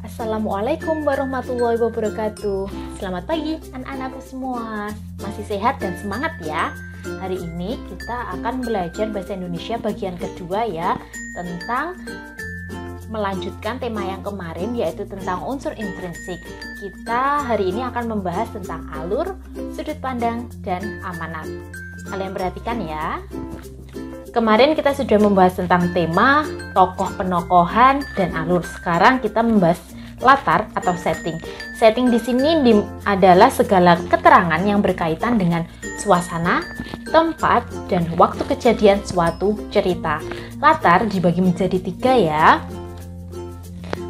Assalamualaikum warahmatullahi wabarakatuh. Selamat pagi anak-anakku semua. Masih sehat dan semangat ya. Hari ini kita akan belajar bahasa Indonesia bagian kedua ya, tentang melanjutkan tema yang kemarin, yaitu tentang unsur intrinsik. Kita hari ini akan membahas tentang alur, sudut pandang, dan amanat. Kalian perhatikan ya. Kemarin kita sudah membahas tentang tema, tokoh penokohan, dan alur. Sekarang kita membahas latar atau setting. Setting di sini adalah segala keterangan yang berkaitan dengan suasana, tempat, dan waktu kejadian suatu cerita. Latar dibagi menjadi 3 ya.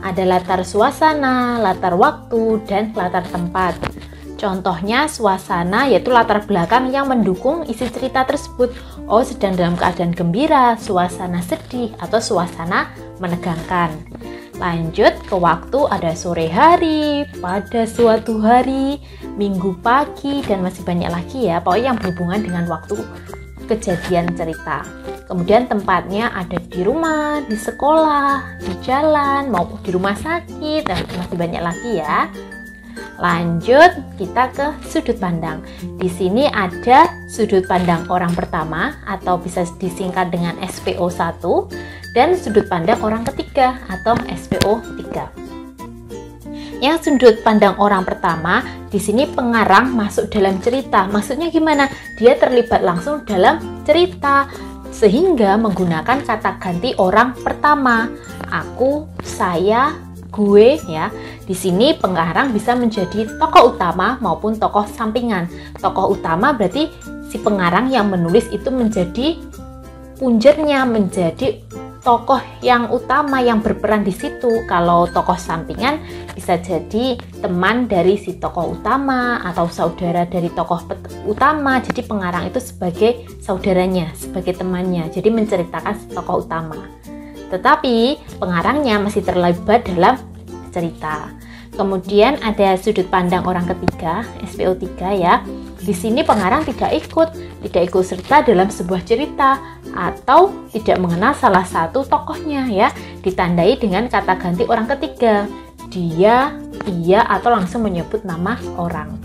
Ada latar suasana, latar waktu, dan latar tempat. Contohnya suasana yaitu latar belakang yang mendukung isi cerita tersebut. Oh, sedang dalam keadaan gembira, suasana sedih, atau suasana menegangkan. Lanjut ke waktu, ada sore hari, pada suatu hari, minggu pagi, dan masih banyak lagi ya. Pokoknya yang berhubungan dengan waktu kejadian cerita. Kemudian tempatnya ada di rumah, di sekolah, di jalan, maupun di rumah sakit, dan masih banyak lagi ya. Lanjut kita ke sudut pandang. Di sini ada sudut pandang orang pertama atau bisa disingkat dengan SPO1 dan sudut pandang orang ketiga atau SPO3. Yang sudut pandang orang pertama, di sini pengarang masuk dalam cerita. Maksudnya gimana? Dia terlibat langsung dalam cerita sehingga menggunakan kata ganti orang pertama. Aku, saya, gue ya. Di sini pengarang bisa menjadi tokoh utama maupun tokoh sampingan. Tokoh utama berarti si pengarang yang menulis itu menjadi punjernya, menjadi tokoh yang utama yang berperan di situ. Kalau tokoh sampingan bisa jadi teman dari si tokoh utama atau saudara dari tokoh utama. Jadi pengarang itu sebagai saudaranya, sebagai temannya. Jadi menceritakan si tokoh utama. Tetapi pengarangnya masih terlibat dalam cerita. Kemudian ada sudut pandang orang ketiga, SPO3 ya. Di sini pengarang tidak ikut serta dalam sebuah cerita atau tidak mengenal salah satu tokohnya ya. Ditandai dengan kata ganti orang ketiga. Dia, ia, atau langsung menyebut nama orang.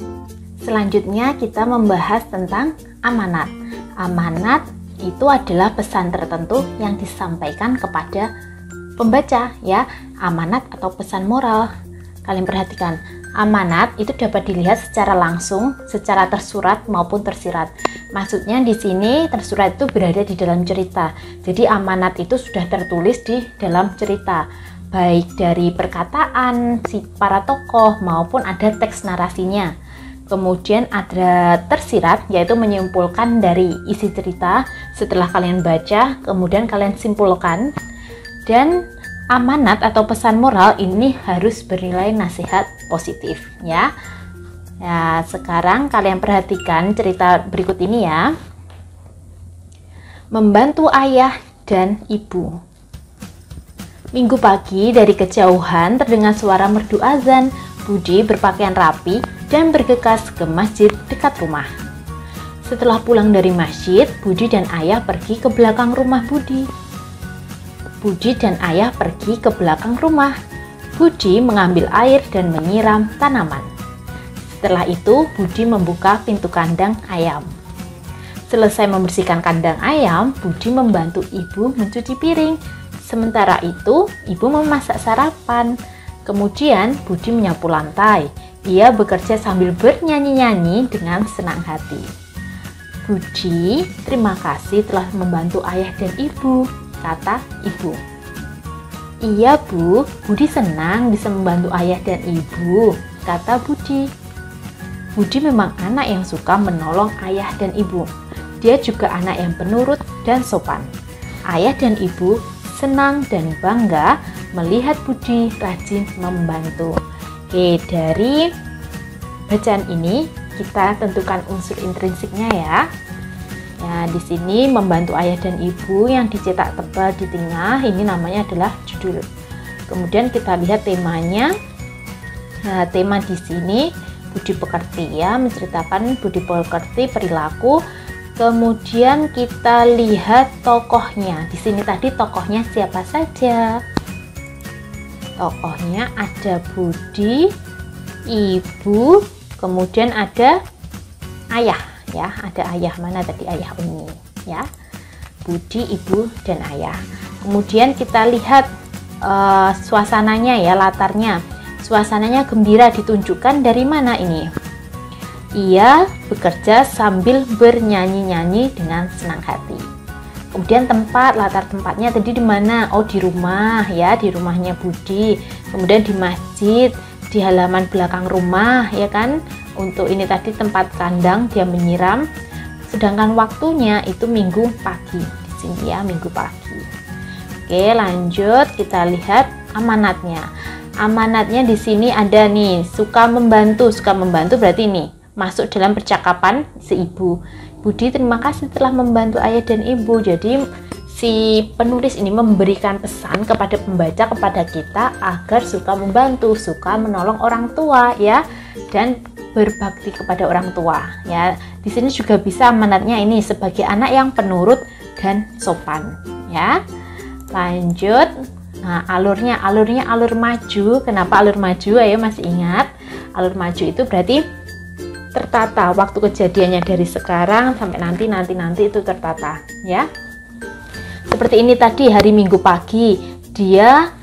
Selanjutnya kita membahas tentang amanat. Amanat itu adalah pesan tertentu yang disampaikan kepada pembaca ya, amanat atau pesan moral. Kalian perhatikan, amanat itu dapat dilihat secara langsung, secara tersurat maupun tersirat. Maksudnya di sini tersurat itu berada di dalam cerita. Jadi amanat itu sudah tertulis di dalam cerita, baik dari perkataan si para tokoh maupun ada teks narasinya. Kemudian ada tersirat, yaitu menyimpulkan dari isi cerita setelah kalian baca, kemudian kalian simpulkan. Dan amanat atau pesan moral ini harus bernilai nasihat positif ya. Ya, sekarang kalian perhatikan cerita berikut ini ya. Membantu ayah dan ibu. Minggu pagi dari kejauhan terdengar suara merdu azan. Budi berpakaian rapi dan bergegas ke masjid dekat rumah. Setelah pulang dari masjid, Budi dan ayah pergi ke belakang rumah Budi. Budi dan ayah pergi ke belakang rumah. Budi mengambil air dan menyiram tanaman. Setelah itu, Budi membuka pintu kandang ayam. Selesai membersihkan kandang ayam, Budi membantu ibu mencuci piring. Sementara itu, ibu memasak sarapan. Kemudian, Budi menyapu lantai. Ia bekerja sambil bernyanyi-nyanyi dengan senang hati. Budi, terima kasih telah membantu ayah dan ibu, kata ibu. Iya bu, Budi senang bisa membantu ayah dan ibu, kata Budi. Budi memang anak yang suka menolong ayah dan ibu. Dia juga anak yang penurut dan sopan. Ayah dan ibu senang dan bangga melihat Budi rajin membantu. Oke, dari bacaan ini kita tentukan unsur intrinsiknya ya. Nah, di sini membantu ayah dan ibu yang dicetak tebal di tengah, ini namanya adalah judul. Kemudian kita lihat temanya. Nah, tema di sini budi pekerti ya, menceritakan budi pekerti perilaku. Kemudian kita lihat tokohnya. Di sini tadi tokohnya siapa saja? Tokohnya ada Budi, Ibu, kemudian ada ayah ya. Ada ayah, mana tadi ayah Umi ya. Budi, Ibu, dan ayah. Kemudian kita lihat suasananya ya, latarnya. Suasananya gembira, ditunjukkan dari mana ini? Ia bekerja sambil bernyanyi-nyanyi dengan senang hati. Kemudian latar tempatnya tadi di mana? Oh, di rumah ya, di rumahnya Budi. Kemudian di masjid, di halaman belakang rumah ya kan. Untuk ini tadi tempat kandang dia menyiram. Sedangkan waktunya itu Minggu pagi. Di sini ya, Minggu pagi. Oke, lanjut kita lihat amanatnya. Amanatnya di sini ada nih, suka membantu. Suka membantu berarti ini masuk dalam percakapan si ibu. Budi terima kasih telah membantu ayah dan ibu. Jadi si penulis ini memberikan pesan kepada pembaca, kepada kita agar suka membantu, suka menolong orang tua ya, dan berbakti kepada orang tua ya. Di sini juga bisa amanatnya ini sebagai anak yang penurut dan sopan ya. Lanjut. Nah, alurnya alur maju. Kenapa alur maju? Ayo masih ingat? Alur maju itu berarti tertata, waktu kejadiannya dari sekarang sampai nanti itu tertata ya. Seperti ini tadi, hari Minggu pagi dia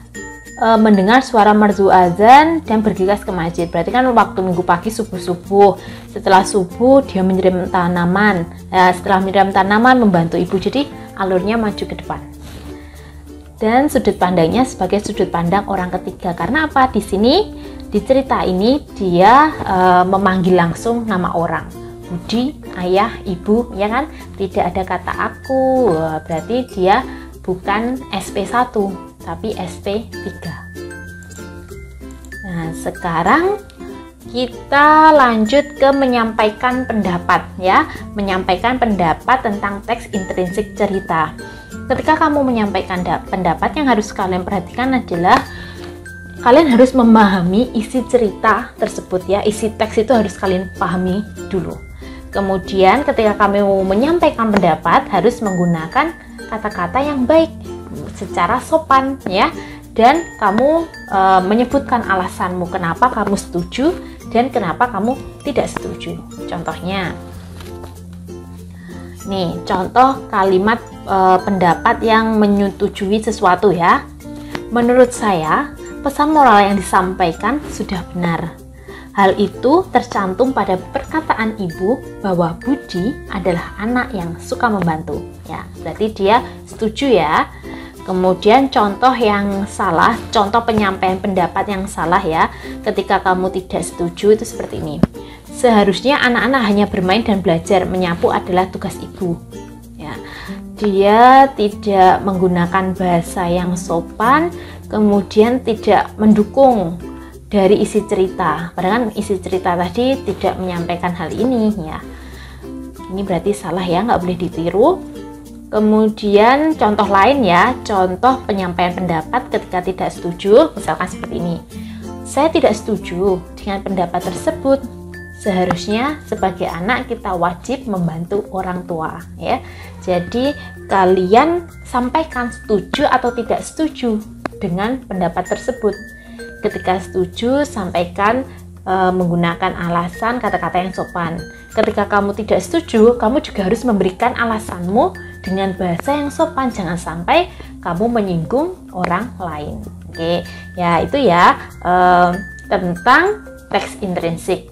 mendengar suara merdu azan dan bergegas ke masjid. Berarti kan waktu Minggu pagi subuh. Setelah subuh dia menyiram tanaman. Setelah menyiram tanaman membantu ibu. Jadi alurnya maju ke depan. Dan sudut pandangnya sebagai sudut pandang orang ketiga. Karena apa? Di sini di cerita ini dia memanggil langsung nama orang. Budi, ayah, ibu, ya kan? Tidak ada kata aku. Berarti dia bukan SP1, tapi SP3. Nah, sekarang kita lanjut ke menyampaikan pendapat ya. Menyampaikan pendapat tentang teks intrinsik cerita. Ketika kamu menyampaikan pendapat, yang harus kalian perhatikan adalah kalian harus memahami isi cerita tersebut ya. Isi teks itu harus kalian pahami dulu. Kemudian ketika kamu menyampaikan pendapat harus menggunakan kata-kata yang baik secara sopan ya. Dan kamu menyebutkan alasanmu kenapa kamu setuju dan kenapa kamu tidak setuju. Contohnya nih, contoh kalimat pendapat yang menyetujui sesuatu ya. Menurut saya, pesan moral yang disampaikan sudah benar. Hal itu tercantum pada perkataan ibu bahwa Budi adalah anak yang suka membantu. Ya, berarti dia setuju ya. Kemudian contoh yang salah, contoh penyampaian pendapat yang salah ya. Ketika kamu tidak setuju itu seperti ini. Seharusnya anak-anak hanya bermain dan belajar, menyapu adalah tugas ibu. Ya. Dia tidak menggunakan bahasa yang sopan, kemudian tidak mendukung dari isi cerita. Padahal kan isi cerita tadi tidak menyampaikan hal ini ya. Ini berarti salah ya, nggak boleh ditiru. Kemudian contoh lain ya, contoh penyampaian pendapat ketika tidak setuju, misalkan seperti ini. Saya tidak setuju dengan pendapat tersebut. Seharusnya sebagai anak kita wajib membantu orang tua ya. Jadi kalian sampaikan setuju atau tidak setuju dengan pendapat tersebut. Ketika setuju sampaikan menggunakan alasan kata-kata yang sopan. Ketika kamu tidak setuju, kamu juga harus memberikan alasanmu dengan bahasa yang sopan. Jangan sampai kamu menyinggung orang lain. Oke, ya itu ya tentang teks intrinsik.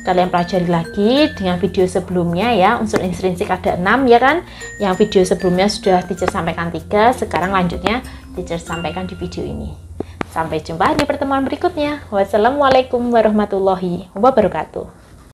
Kalian pelajari lagi dengan video sebelumnya ya. Unsur intrinsik ada 6 ya kan. Yang video sebelumnya sudah teacher sampaikan 3. Sekarang lanjutnya teacher sampaikan di video ini. Sampai jumpa di pertemuan berikutnya. Wassalamualaikum warahmatullahi wabarakatuh.